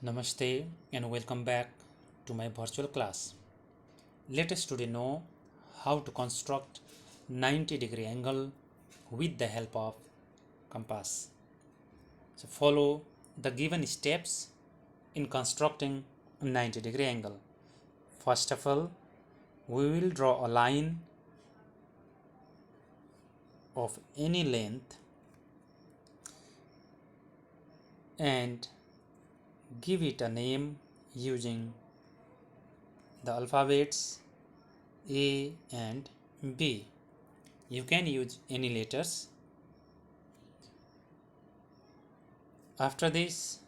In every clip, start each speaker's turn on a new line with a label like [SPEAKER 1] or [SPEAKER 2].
[SPEAKER 1] Namaste and welcome back to my virtual class. Let us today know how to construct 90-degree angle with the help of compass. So follow the given steps in constructing a 90-degree angle. First of all, we will draw a line of any length and give it a name using the alphabets A and B. You can use any letters. After this,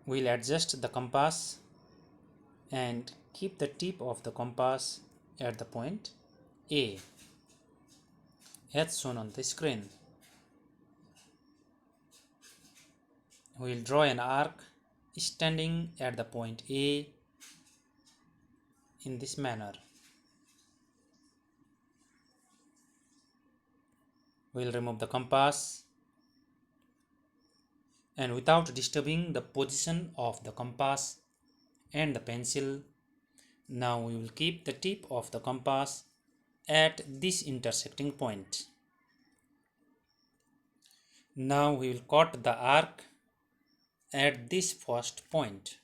[SPEAKER 1] we'll adjust the compass and keep the tip of the compass at the point A as shown on the screen. We'll draw an arc standing at the point A in this manner. We'll remove the compass and without disturbing the position of the compass and the pencil, now we will keep the tip of the compass at this intersecting point. Now we will cut the arc at this first point.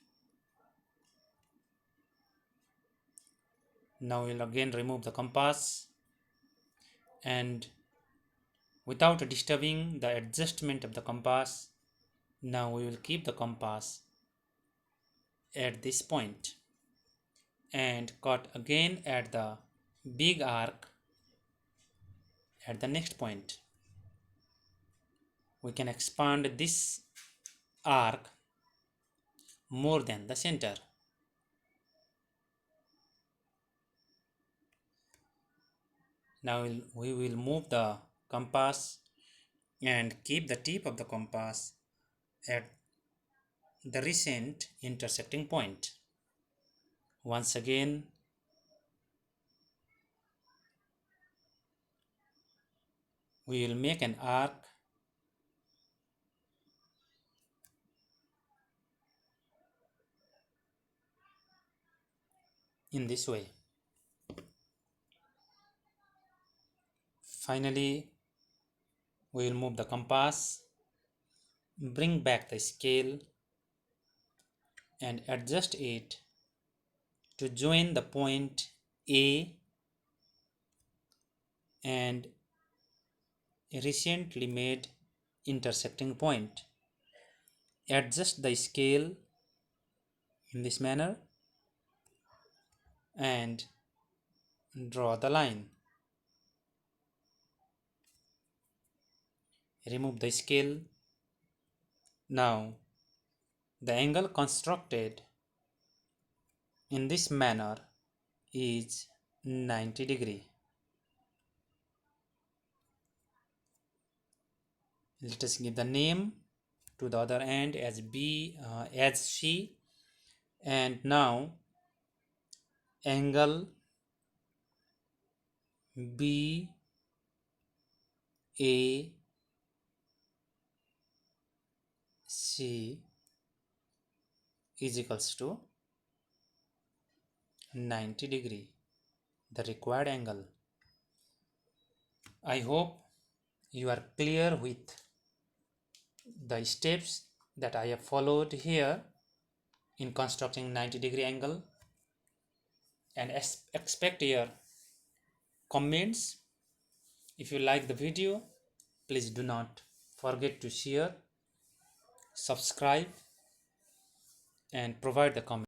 [SPEAKER 1] Now we will again remove the compass and without disturbing the adjustment of the compass, now we will keep the compass at this point and cut again at the big arc at the next point. We can expand this arc more than the center. Now we will move the compass and keep the tip of the compass at the recent intersecting point. Once again, we will make an arc in this way. Finally, we will move the compass, bring back the scale and adjust it to join the point A and a recently made intersecting point. Adjust the scale in this manner and draw the line. Remove the scale. Now the angle constructed in this manner is 90 degree. Let us give the name to the other end as B as C, and now angle B A C is equals to 90 degree, the required angle. I hope you are clear with the steps that I have followed here in constructing 90 degree angle, and expect your comments. If you like the video, please do not forget to share, subscribe and provide the comment.